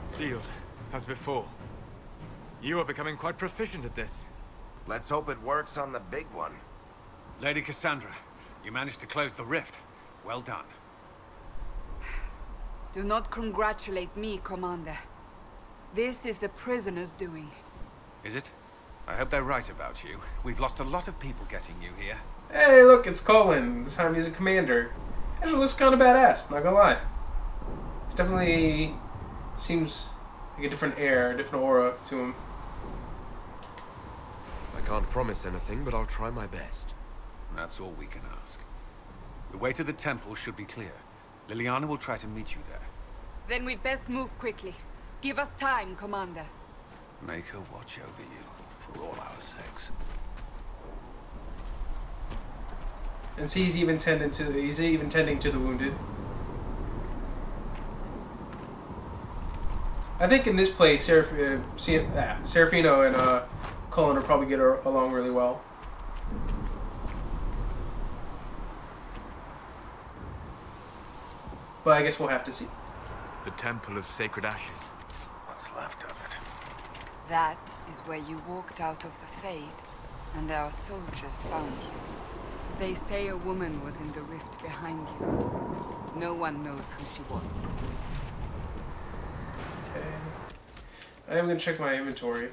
Sealed, as before. You are becoming quite proficient at this. Let's hope it works on the big one. Lady Cassandra, you managed to close the rift. Well done. Do not congratulate me, Commander. This is the prisoners' doing. Is it? I hope they're right about you. We've lost a lot of people getting you here. Hey, look, it's Colin. This time he's a commander. Actually looks kind of badass, not gonna lie. Definitely seems like a different air, a different aura to him. I can't promise anything, but I'll try my best. That's all we can ask. The way to the temple should be clear. Liliana will try to meet you there. Then we'd best move quickly. Give us time, Commander. Make her watch over you, for all our sakes. And see, he's even tending to the wounded. I think in this place, Serafino and Colin will probably get along really well. But I guess we'll have to see. The Temple of Sacred Ashes. What's left of it? That is where you walked out of the Fade, and our soldiers found you. They say a woman was in the rift behind you. No one knows who she was. Okay. I am going to check my inventory.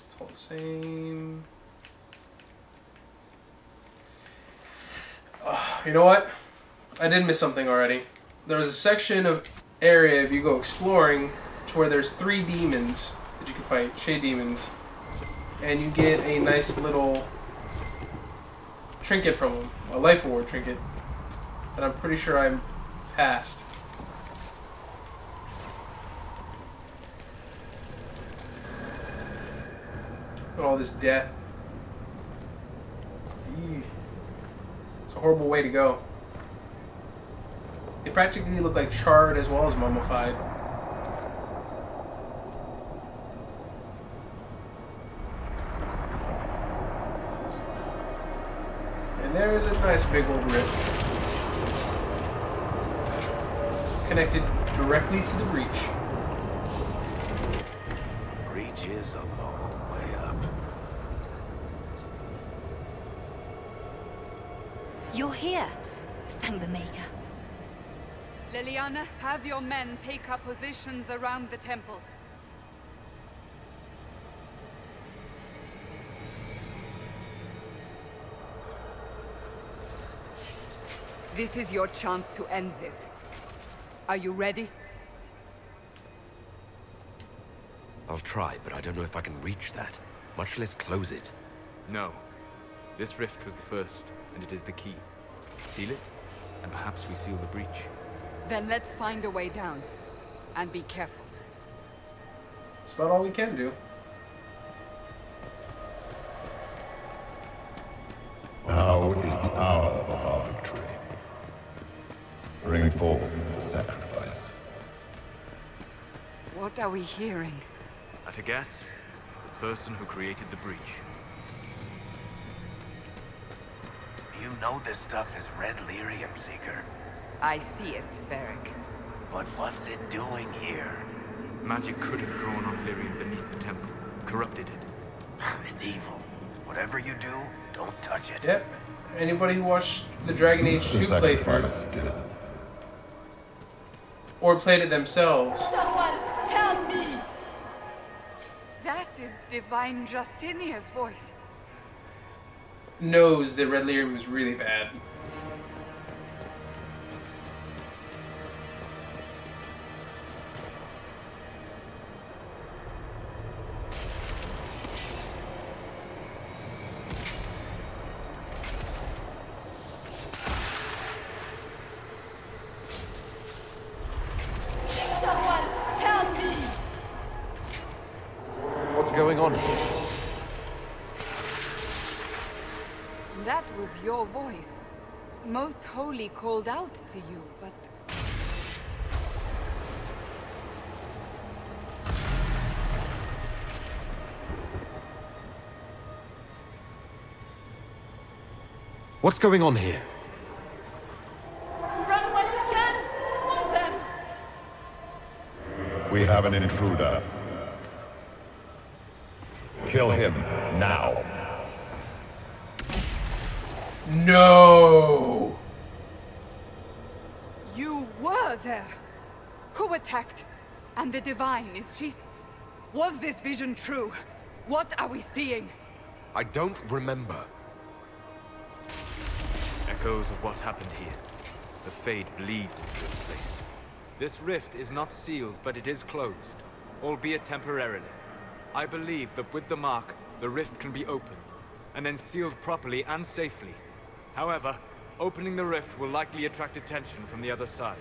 It's all the same. You know what? I did miss something already. There was a section of area, if you go exploring, to where there's 3 demons that you can fight, shade demons, and you get a nice little trinket from them, a life award trinket, that I'm pretty sure I'm past. Look at all this death. Eee. It's a horrible way to go. They practically look like charred as well as mummified. And there's a nice big old rift. Connected directly to the breach. Breach is a long way up. You're here. Thank the Maker. Liliana, have your men take up positions around the temple. This is your chance to end this. Are you ready? I'll try, but I don't know if I can reach that, much less close it. No. This rift was the first, and it is the key. Seal it, and perhaps we seal the breach. Then let's find a way down. And be careful. That's about all we can do. Now is the hour of our victory. Bring forth the sacrifice. What are we hearing? At a guess, the person who created the breach. You know this stuff is red lyrium, Seeker. I see it, Varric. But what's it doing here? Magic could have drawn on lyrium beneath the temple, corrupted it. It's evil. Whatever you do, don't touch it. Yep. Anybody who watched the Dragon Age 2 playthrough, Still. or played it themselves, Someone help me! That is Divine Justinia's voice. knows that red lyrium is really bad. What's going on? That was your voice. Most Holy called out to you, but... What's going on here? Run while you can! Warn them! We have an intruder. Kill him now. No! You were there! Who attacked? And the Divine, is she... Was this vision true? What are we seeing? I don't remember. Echoes of what happened here. The Fade bleeds into this place. This rift is not sealed, but it is closed, albeit temporarily. I believe that with the mark, the rift can be opened, and then sealed properly and safely. However, opening the rift will likely attract attention from the other side.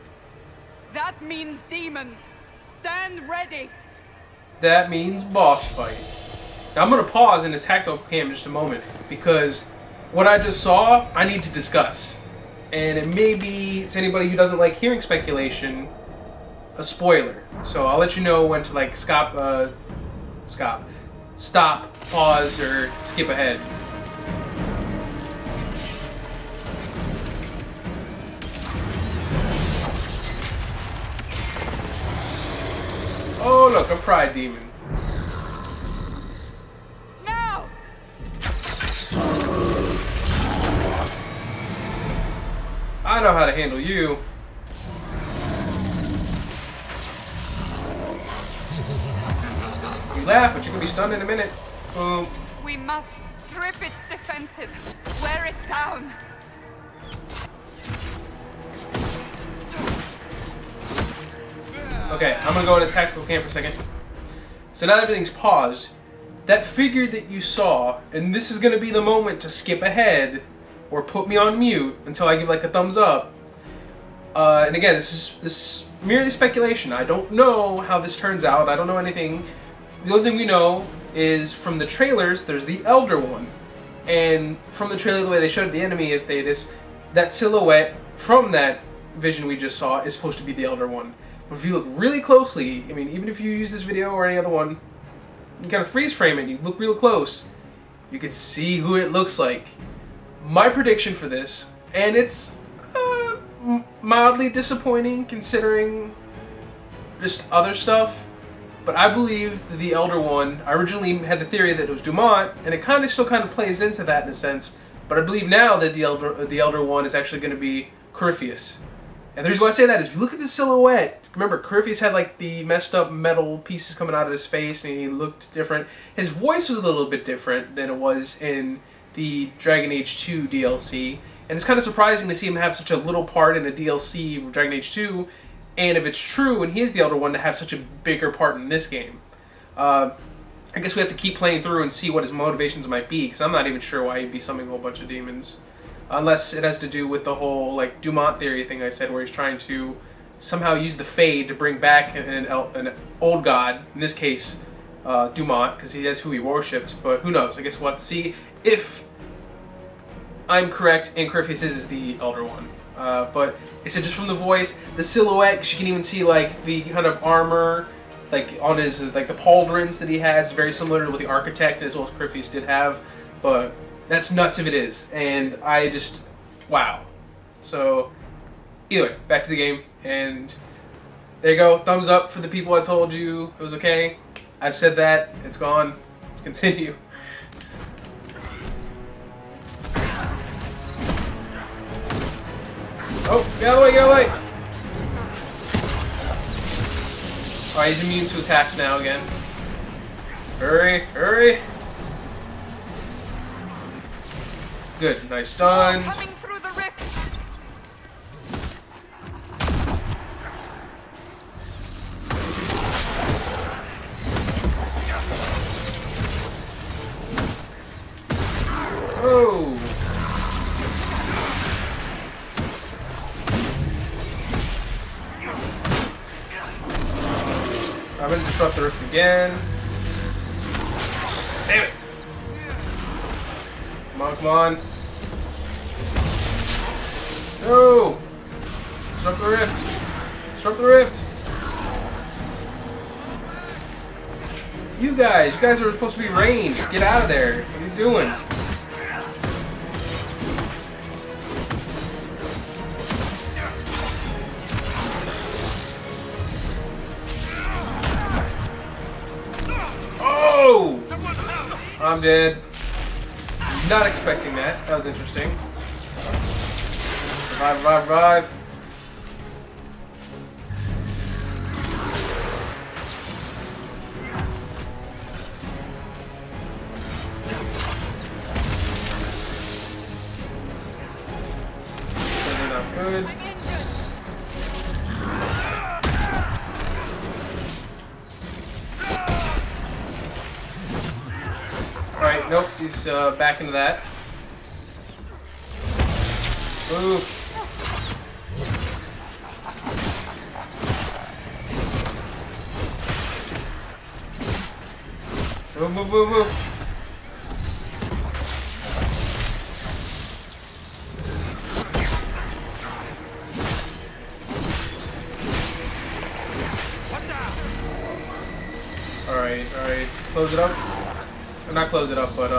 That means demons! Stand ready! That means boss fight. Now I'm going to pause in the tactical cam in just a moment, because what I just saw, I need to discuss. And it may be, to anybody who doesn't like hearing speculation, a spoiler. So I'll let you know when to like stop, pause, or skip ahead. Oh look, a pride demon. Now! I know how to handle you. You laugh, but you can be stunned in a minute. Boom. We must strip its defenses. Wear it down. Okay, I'm gonna go into tactical cam for a second. So now that everything's paused, that figure that you saw, and this is gonna be the moment to skip ahead or put me on mute until I give like a thumbs up. And again, this is merely speculation. I don't know how this turns out. I don't know anything. The only thing we know is from the trailers, there's the Elder One. And from the trailer, the way they showed the enemy at Thedas, that silhouette from that vision we just saw is supposed to be the Elder One. But if you look really closely, I mean, even if you use this video or any other one, you kind of freeze frame it, you look real close, you can see who it looks like. My prediction for this, and it's mildly disappointing considering just other stuff, but I believe that the Elder One, I originally had the theory that it was Dumont, and it still kind of plays into that in a sense, but I believe now that the Elder One is actually going to be Corypheus. And the reason why I say that is if you look at the silhouette, remember Corypheus had like the messed up metal pieces coming out of his face and he looked different. His voice was a little bit different than it was in the Dragon Age 2 DLC. And it's kind of surprising to see him have such a little part in a DLC of Dragon Age 2. And if it's true and he is the Elder One, to have such a bigger part in this game. I guess we have to keep playing through and see what his motivations might be, because I'm not even sure why he'd be summoning a whole bunch of demons. Unless it has to do with the whole like Dumont theory thing I said, where he's trying to somehow use the Fade to bring back an old god, in this case Dumont, because that's who he worshipped, but who knows, I guess we'll have to see if I'm correct and Corypheus is the Elder One. But it's just from the voice, the silhouette, because you can even see like the kind of armor like on his, like the pauldrons that he has, very similar to what the Architect as well as Corypheus did have, but that's nuts if it is, and I just, wow. So, either way, back to the game, and there you go, thumbs up for the people I told you it was okay. I've said that, it's gone, let's continue. Oh, get out of the way, get out of the way! Alright, he's immune to attacks now again. Hurry, hurry! Good, nice stun. Coming through the rift. Oh! I'm gonna disrupt the rift again. Damn it! Come on, come on. No! Disrupt the rift! Disrupt the rift! You guys are supposed to be ranged. Get out of there. What are you doing? I'm dead. Not expecting that. That was interesting. Revive, revive, revive. Those are not good. Alright, nope, he's back into that. Move. Move, move, move, move. Alright, alright. Close it up. Not close it up, but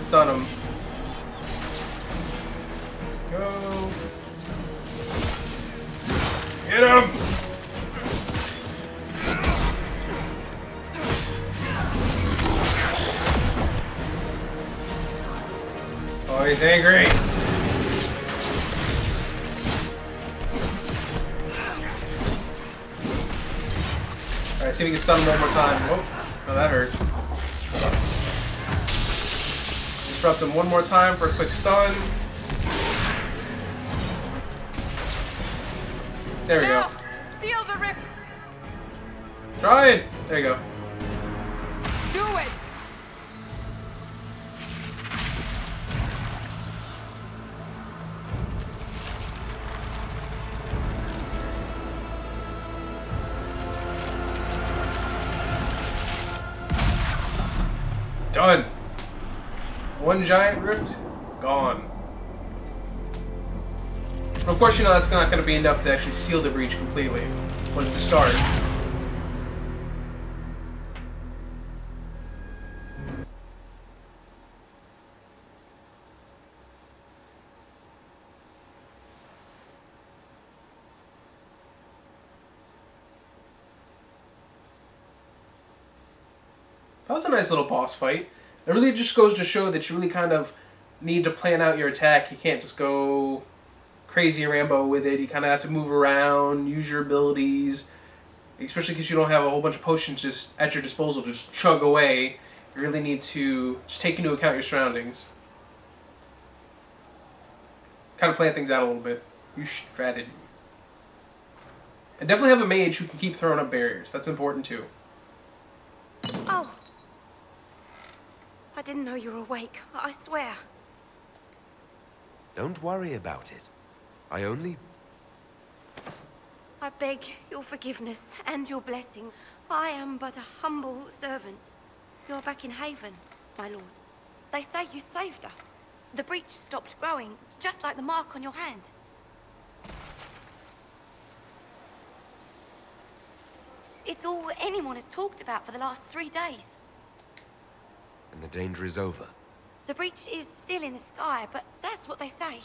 stun him. Go. Get him! Oh, he's angry. Alright, see if we can stun him one more time. Oh, no, that hurt. Disrupt him one more time for a quick stun. There we go. Seal the rift. Try it. There you go. Do it. Done. One giant rift, gone. But of course, you know that's not going to be enough to actually seal the breach completely, but it's a start. That was a nice little boss fight. It really just goes to show that you really kind of need to plan out your attack. You can't just go crazy Rambo with it. You kind of have to move around, use your abilities, especially because you don't have a whole bunch of potions just at your disposal to just chug away. You really need to just take into account your surroundings. Kind of plan things out a little bit. Use strategy. And definitely have a mage who can keep throwing up barriers. That's important too. Oh. I didn't know you were awake. I swear. Don't worry about it. I beg your forgiveness and your blessing. I am but a humble servant. You're back in Haven, my lord. They say you saved us. The breach stopped growing, just like the mark on your hand. It's all anyone has talked about for the last 3 days. And the danger is over. The breach is still in the sky, but that's what they say.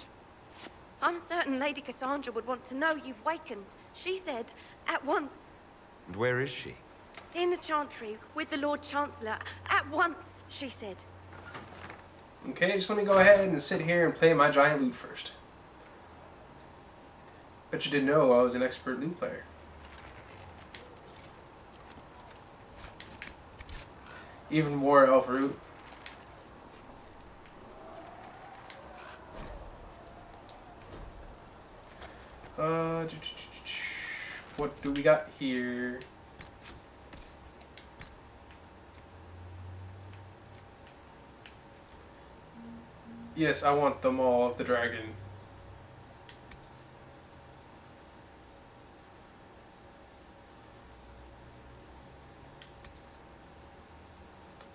I'm certain Lady Cassandra would want to know you've wakened. She said, at once. And where is she? In the Chantry, with the Lord Chancellor. At once, she said. Okay, just let me go ahead and sit here and play my giant lute first. Bet you didn't know I was an expert lute player. Even more elf root. What do we got here? Yes, I want them all of the dragon.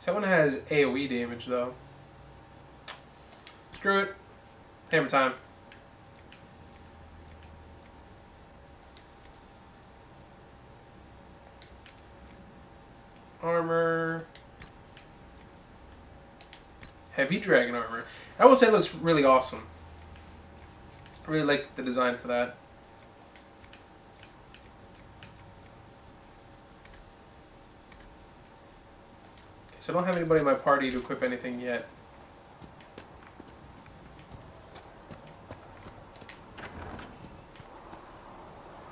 That one has AoE damage though. Screw it. Hammer time. Armor. Heavy dragon armor. I will say it looks really awesome. I really like the design for that. So I don't have anybody in my party to equip anything yet.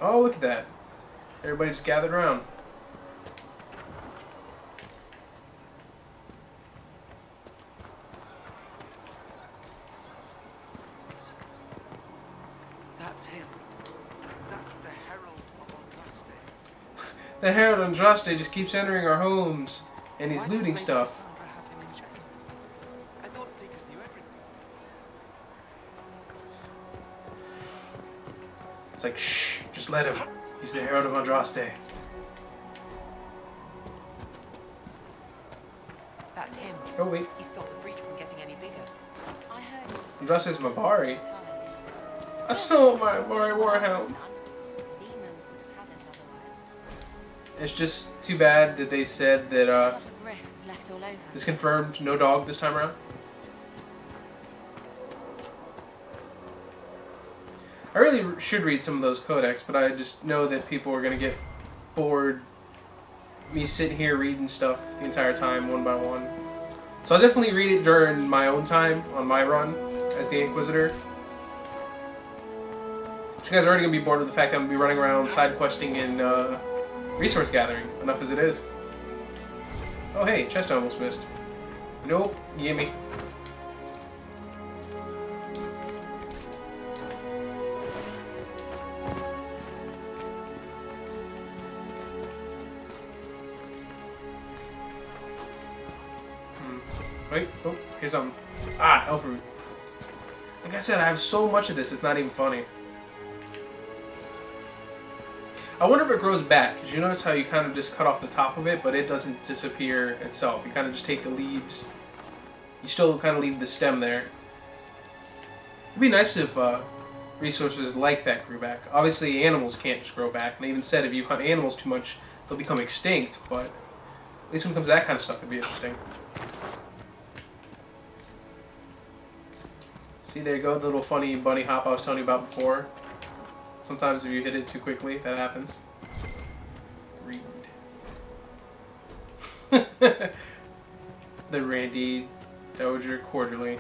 Oh, look at that. Everybody just gathered around. That's him. That's the Herald of Andraste. The Herald of Andraste just keeps entering our homes, and he's looting stuff. I thought Seekers knew everything. It's like, shh, just let him. He's the Herald of Andraste. That's him. Oh, wait. He stopped the breach from getting any bigger. I heard. Andraste's Mabari. I stole my Mabari Warhound. Demons would have had us otherwise. It's just too bad that they said that, A lot of rifts left all over. this confirmed no dog this time around. I really should read some of those codex, but I just know that people are going to get bored me sitting here reading stuff the entire time, one by one. So I'll definitely read it during my own time, on my run, as the Inquisitor. But you guys are already going to be bored with the fact that I'm going to be running around side questing and resource gathering, enough as it is. Oh hey, chest I almost missed. Nope, gimme. Wait, oh, here's something. Ah, elf root. Like I said, I have so much of this, it's not even funny. I wonder if it grows back, because you notice how you kind of just cut off the top of it, but it doesn't disappear itself. You kind of just take the leaves. You still kind of leave the stem there. It'd be nice if resources like that grew back. Obviously, animals can't just grow back, and they even said if you hunt animals too much, they'll become extinct, but at least when it comes to that kind of stuff, it'd be interesting. See, there you go, the little funny bunny hop I was telling you about before. Sometimes if you hit it too quickly, that happens. Read. The Randy Dowager Quarterly.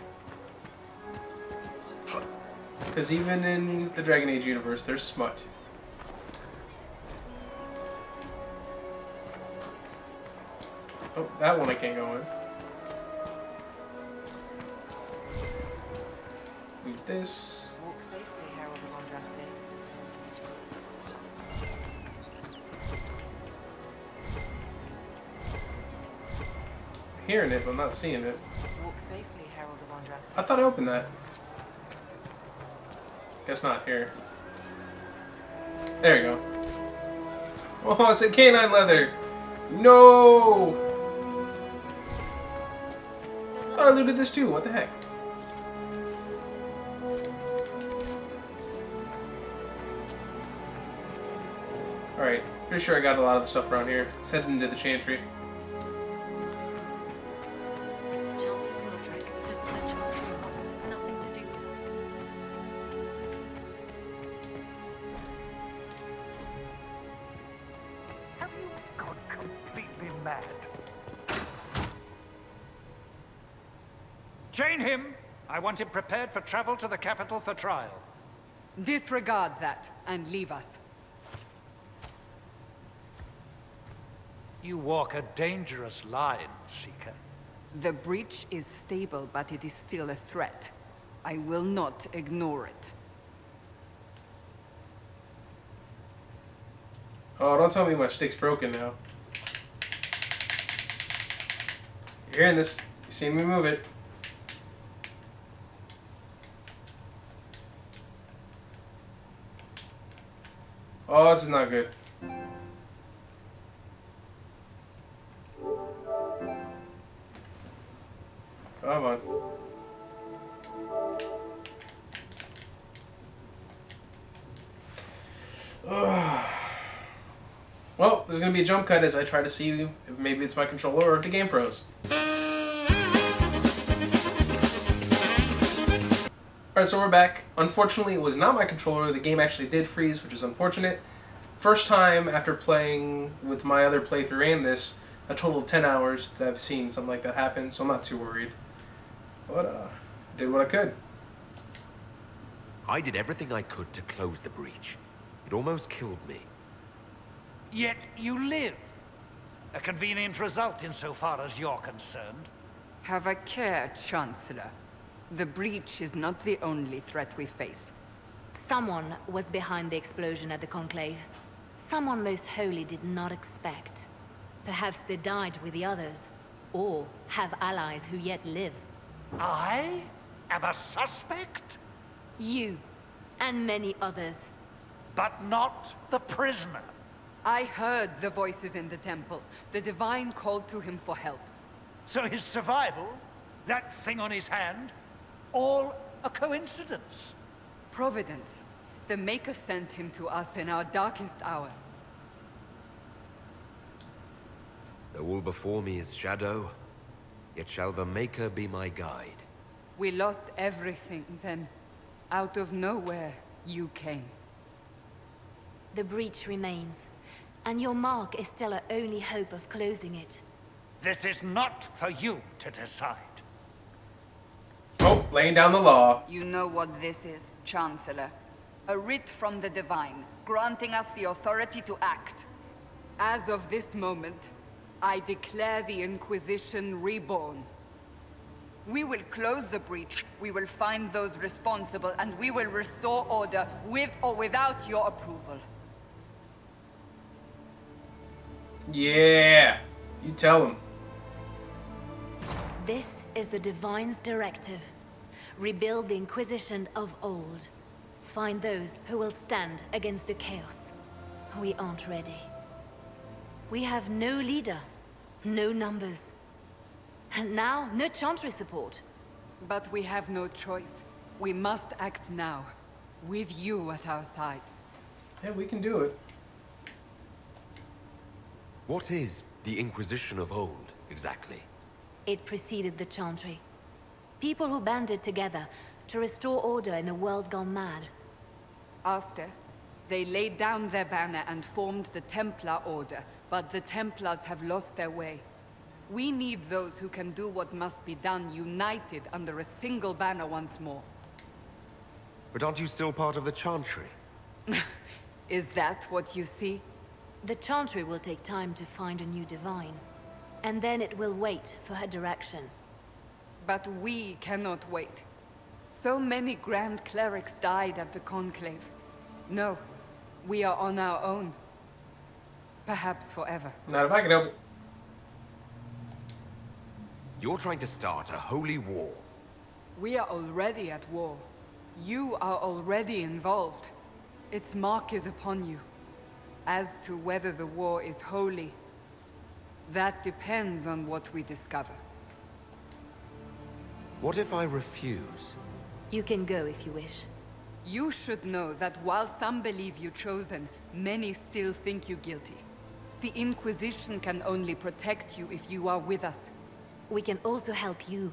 Because even in the Dragon Age universe, there's smut. Oh, that one I can't go in. Leave this. Walk safely, Herald of Andraste. I'm hearing it, but I'm not seeing it. Walk safely, Herald of Andraste. I thought I opened that. Guess not. Here. There you go. Oh, it's a canine leather. No! I thought I looted this too. What the heck? Alright, pretty sure I got a lot of the stuff around here. Let's head into the Chantry. Chancellor Roderick says that the Chantry wants nothing to do with us. Have you gone completely mad? Chain him! I want him prepared for travel to the capital for trial. Disregard that and leave us. You walk a dangerous line, Seeker. The breach is stable, but it is still a threat. I will not ignore it. Oh, don't tell me my stick's broken now. You're hearing this. You seen me move it. Oh, this is not good. Come on. Well, there's going to be a jump cut as I try to see if maybe it's my controller or if the game froze. Alright, so we're back. Unfortunately, it was not my controller. The game actually did freeze, which is unfortunate. First time after playing with my other playthrough and this, a total of 10 hours that I've seen something like that happen, so I'm not too worried. But, did what I could. I did everything I could to close the breach. It almost killed me. Yet you live. A convenient result insofar as you're concerned. Have a care, Chancellor. The breach is not the only threat we face. Someone was behind the explosion at the Conclave. Someone Most Holy did not expect. Perhaps they died with the others, or have allies who yet live. I am a suspect? You, and many others. But not the prisoner. I heard the voices in the temple. The Divine called to him for help. So his survival, that thing on his hand, all a coincidence? Providence. The Maker sent him to us in our darkest hour. Though all before me is shadow, yet shall the Maker be my guide. We lost everything then. Out of nowhere, you came. The breach remains, and your mark is still our only hope of closing it. This is not for you to decide. Oh, laying down the law. You know what this is, Chancellor. A writ from the Divine, granting us the authority to act. As of this moment, I declare the Inquisition reborn. We will close the breach, we will find those responsible, and we will restore order with or without your approval. Yeah, you tell him. This is the Divine's directive. Rebuild the Inquisition of old. Find those who will stand against the chaos. We aren't ready. We have no leader, no numbers. And now, no Chantry support. But we have no choice. We must act now, with you at our side. Yeah, we can do it. What is the Inquisition of old, exactly? It preceded the Chantry. People who banded together to restore order in a world gone mad. After, they laid down their banner and formed the Templar Order, but the Templars have lost their way. We need those who can do what must be done, united under a single banner once more. But aren't you still part of the Chantry? Is that what you see? The Chantry will take time to find a new Divine. And then it will wait for her direction. But we cannot wait. So many Grand Clerics died at the Conclave. No, we are on our own. Perhaps forever. Not if I can help it. You're trying to start a holy war. We are already at war. You are already involved. Its mark is upon you. As to whether the war is holy, that depends on what we discover. What if I refuse? You can go if you wish. You should know that while some believe you chosen, many still think you guilty. The Inquisition can only protect you if you are with us. We can also help you.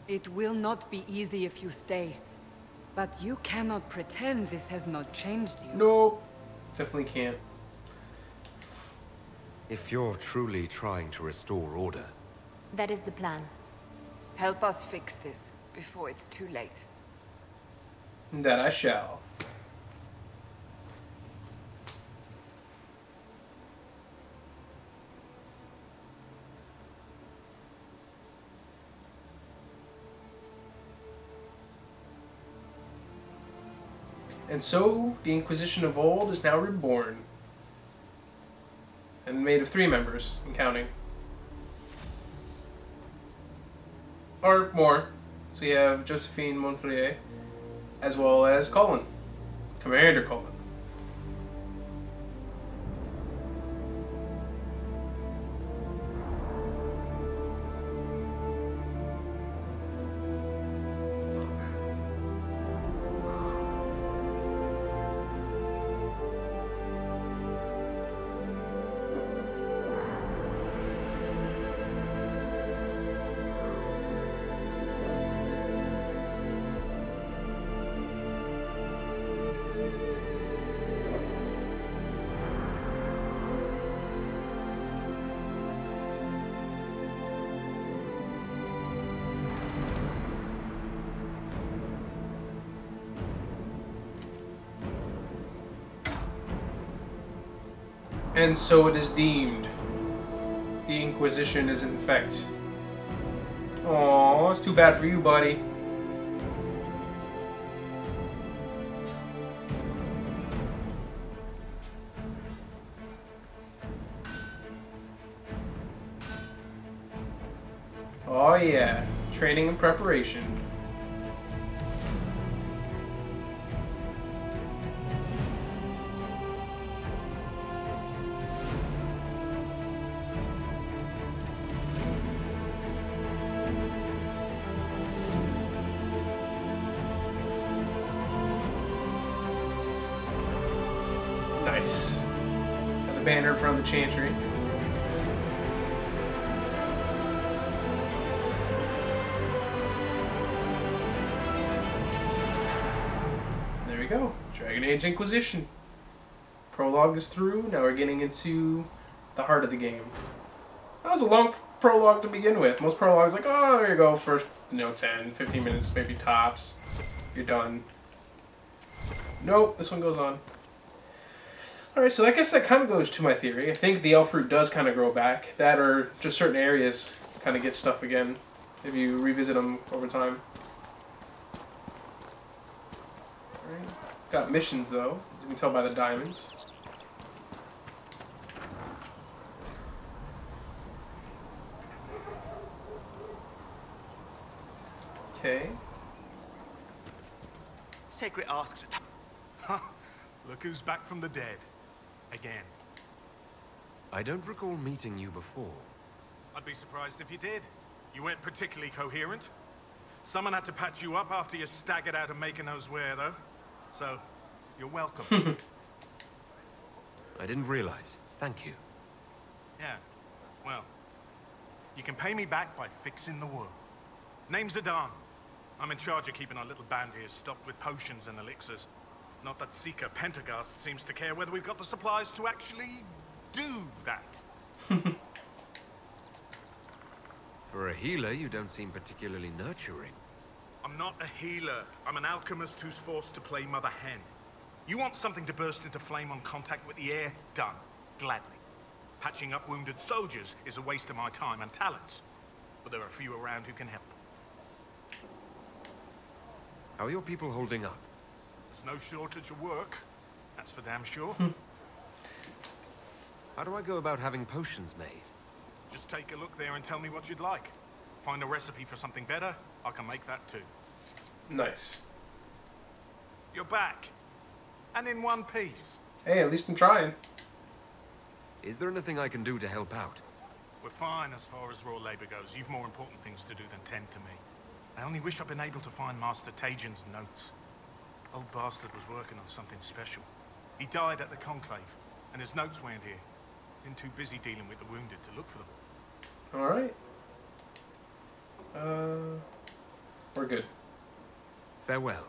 It will not be easy if you stay. But you cannot pretend this has not changed you. No, definitely can't. If you're truly trying to restore order... That is the plan. Help us fix this before it's too late. That I shall. And so, the Inquisition of old is now reborn. And made of 3 members, and counting. Or more. So we have Josephine Montellier, as well as Colin. Commander Colin. And so it is deemed. The Inquisition is in effect. Aw, it's too bad for you, buddy. Oh yeah, training and preparation. Nice. Got the banner in front of the chantry. There we go. Dragon Age Inquisition. Prologue is through. Now we're getting into the heart of the game. That was a long prologue to begin with. Most prologues like, oh, there you go, first, 10, 15 minutes, maybe tops. You're done. Nope, this one goes on. Alright, so I guess that kind of goes to my theory. I think the elf fruit does kind of grow back. That or just certain areas kind of get stuff again if you revisit them over time. Alright, got missions though, as you can tell by the diamonds. Okay. Sacred asks. Look who's back from the dead. Again. I don't recall meeting you before. I'd be surprised if you did. You weren't particularly coherent. Someone had to patch you up after you staggered out of making those wear, though. So, you're welcome. I didn't realize. Thank you. Yeah. Well, you can pay me back by fixing the world. Name's Adan. I'm in charge of keeping our little band here stocked with potions and elixirs. Not that Seeker Pentagast seems to care whether we've got the supplies to actually do that. For a healer, you don't seem particularly nurturing. I'm not a healer. I'm an alchemist who's forced to play Mother Hen. You want something to burst into flame on contact with the air? Done. Gladly. Patching up wounded soldiers is a waste of my time and talents. But there are a few around who can help. How are your people holding up? There's no shortage of work. That's for damn sure. How do I go about having potions made? Just take a look there and tell me what you'd like. Find a recipe for something better, I can make that too. Nice. You're back. And in one piece. Hey, at least I'm trying. Is there anything I can do to help out? We're fine as far as raw labor goes. You've more important things to do than tend to me. I only wish I'd been able to find Master Tajan's notes. Old bastard was working on something special. He died at the Conclave, and his notes weren't here. Been too busy dealing with the wounded to look for them. Alright. We're good. Farewell.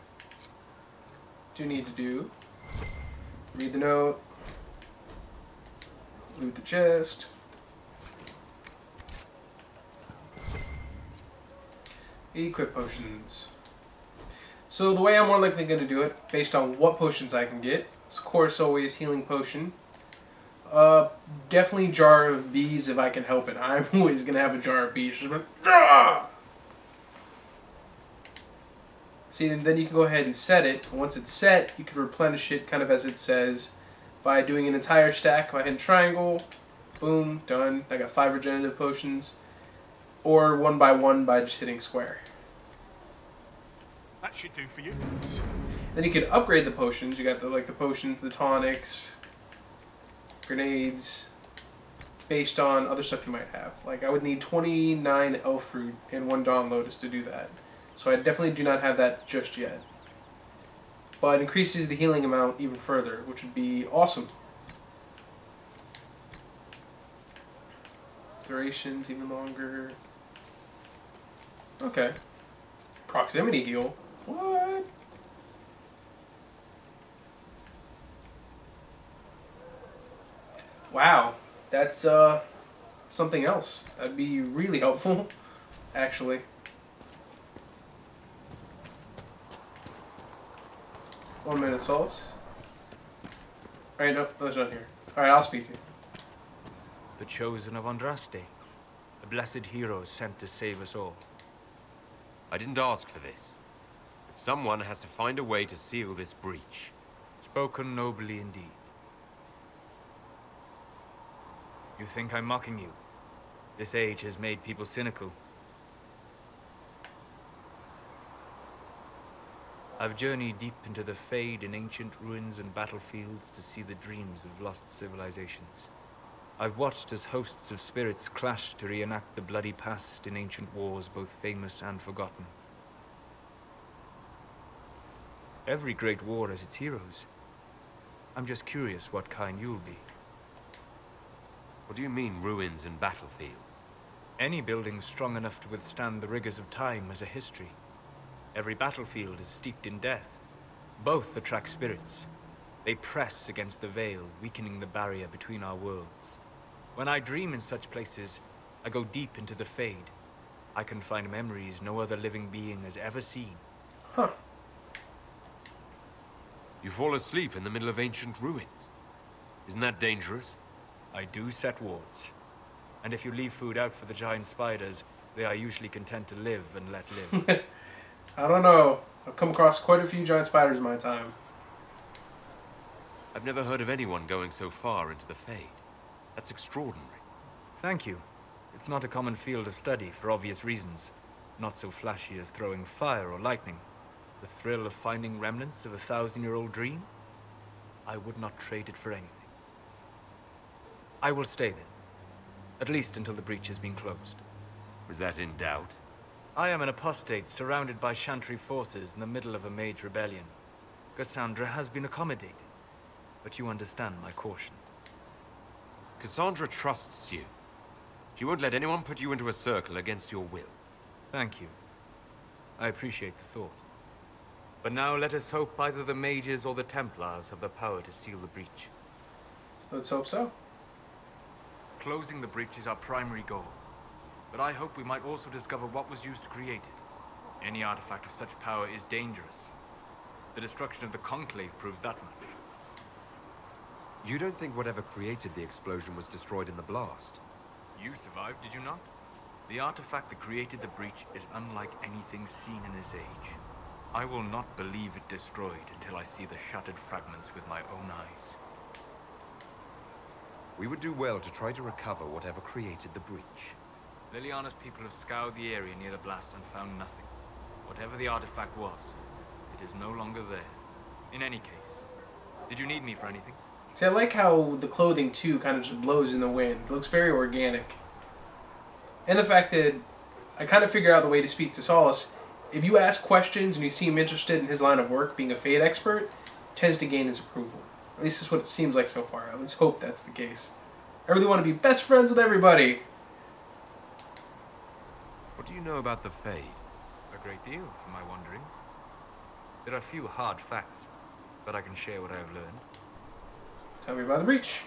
Do you need to do? Read the note. Loot the chest. Equip potions. So the way I'm more likely going to do it, based on what potions I can get, is of course always healing potion. Definitely jar of bees if I can help it. I'm always going to have a jar of bees. Just like, ah! See, and then you can go ahead and set it. And once it's set, you can replenish it kind of as it says by doing an entire stack by hitting triangle. Boom, done. I got 5 regenerative potions. Or 1 by 1 by just hitting square. That should do for you. Then you can upgrade the potions. You got the potions, the tonics, grenades, based on other stuff you might have. Like I would need 29 elf fruit and 1 dawn lotus to do that. So I definitely do not have that just yet. But it increases the healing amount even further, which would be awesome. Durations even longer. Okay. Proximity heal. What? Wow. That's something else. That'd be really helpful, actually. One minute, Solas. Alright, no, that's not here. Alright, I'll speak to you. the chosen of Andraste, a blessed hero sent to save us all. I didn't ask for this, but someone has to find a way to seal this breach. Spoken nobly indeed. You think I'm mocking you? This age has made people cynical. I've journeyed deep into the Fade in ancient ruins and battlefields to see the dreams of lost civilizations. I've watched as hosts of spirits clash to reenact the bloody past in ancient wars, both famous and forgotten. Every great war has its heroes. I'm just curious what kind you'll be. What do you mean, ruins and battlefields? Any building strong enough to withstand the rigors of time has a history. Every battlefield is steeped in death. Both attract spirits. They press against the veil, weakening the barrier between our worlds. When I dream in such places, I go deep into the Fade. I can find memories no other living being has ever seen. Huh. You fall asleep in the middle of ancient ruins. Isn't that dangerous? I do set wards. And if you leave food out for the giant spiders, they are usually content to live and let live. I don't know. I've come across quite a few giant spiders in my time. I've never heard of anyone going so far into the Fade. That's extraordinary. Thank you. It's not a common field of study for obvious reasons. Not so flashy as throwing fire or lightning. The thrill of finding remnants of a 1,000-year-old dream? I would not trade it for anything. I will stay there. At least until the breach has been closed. Was that in doubt? I am an apostate surrounded by Chantry forces in the middle of a mage rebellion. Cassandra has been accommodated, but you understand my caution. Cassandra trusts you. She won't let anyone put you into a circle against your will. Thank you. I appreciate the thought. But now let us hope either the Mages or the Templars have the power to seal the breach. Let's hope so. Closing the breach is our primary goal. But I hope we might also discover what was used to create it. Any artifact of such power is dangerous. The destruction of the Conclave proves that much. You don't think whatever created the explosion was destroyed in the blast? You survived, did you not? The artifact that created the breach is unlike anything seen in this age. I will not believe it destroyed until I see the shattered fragments with my own eyes. We would do well to try to recover whatever created the breach. Liliana's people have scoured the area near the blast and found nothing. Whatever the artifact was, it is no longer there. In any case, did you need me for anything? See, I like how the clothing, too, kind of just blows in the wind. It looks very organic. And the fact that I kind of figured out the way to speak to Solas. If you ask questions and you seem interested in his line of work, being a Fade expert, tends to gain his approval. At least that's what it seems like so far. Let's hope that's the case. I really want to be best friends with everybody. What do you know about the Fade? A great deal, from my wanderings. There are few hard facts, but I can share what I have learned. Tell me about the breach.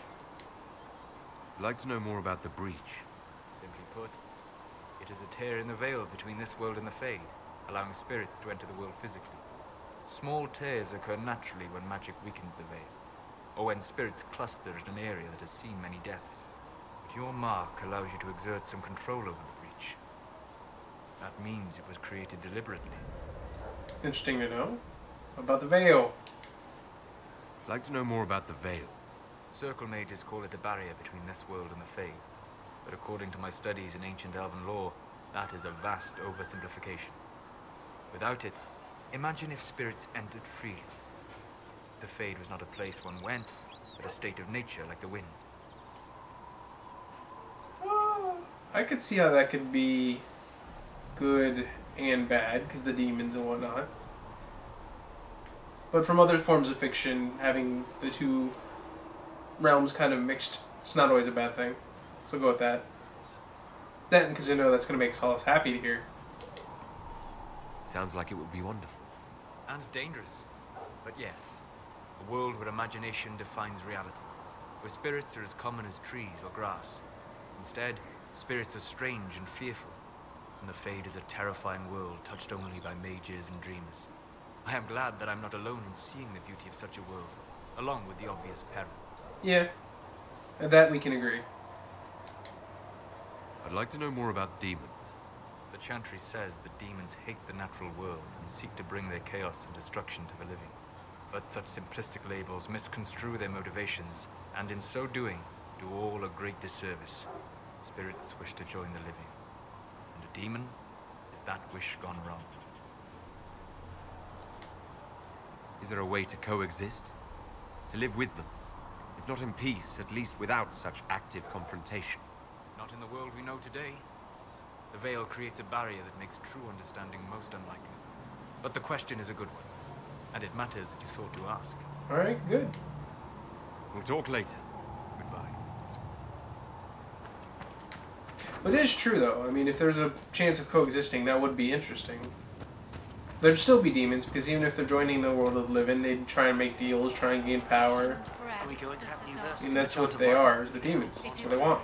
I'd like to know more about the breach. Simply put, it is a tear in the veil between this world and the Fade, allowing spirits to enter the world physically. Small tears occur naturally when magic weakens the veil, or when spirits cluster in an area that has seen many deaths. But your mark allows you to exert some control over the breach. That means it was created deliberately. Interesting to know. About the veil. I'd like to know more about the veil. Circle mages call it a barrier between this world and the Fade. But according to my studies in ancient elven lore, that is a vast oversimplification. Without it, imagine if spirits entered freely. The Fade was not a place one went, but a state of nature like the wind. I could see how that could be good and bad, because the demons and whatnot. But from other forms of fiction, having the two realms kind of mixed, it's not always a bad thing. So we'll go with that. That, because I know that's going to make Solas happy to hear. Sounds like it would be wonderful. And dangerous. But yes, a world where imagination defines reality. Where spirits are as common as trees or grass. Instead, spirits are strange and fearful. And the Fade is a terrifying world touched only by mages and dreamers. I am glad that I'm not alone in seeing the beauty of such a world, along with the obvious peril. Yeah, that we can agree. I'd like to know more about demons. The Chantry says that demons hate the natural world and seek to bring their chaos and destruction to the living. But such simplistic labels misconstrue their motivations, and in so doing, do all a great disservice. Spirits wish to join the living, and a demon is that wish gone wrong. Is there a way to coexist? To live with them? If not in peace, at least without such active confrontation. Not in the world we know today. The veil creates a barrier that makes true understanding most unlikely. But the question is a good one, and it matters that you thought to ask. Alright, good. We'll talk later. Goodbye. But it is true, though. I mean, if there's a chance of coexisting, that would be interesting. There'd still be demons, because even if they're joining the world of the living, they'd try and make deals, try and gain power. Are we going to have new verses? And that's what they are, the demons. That's what they want.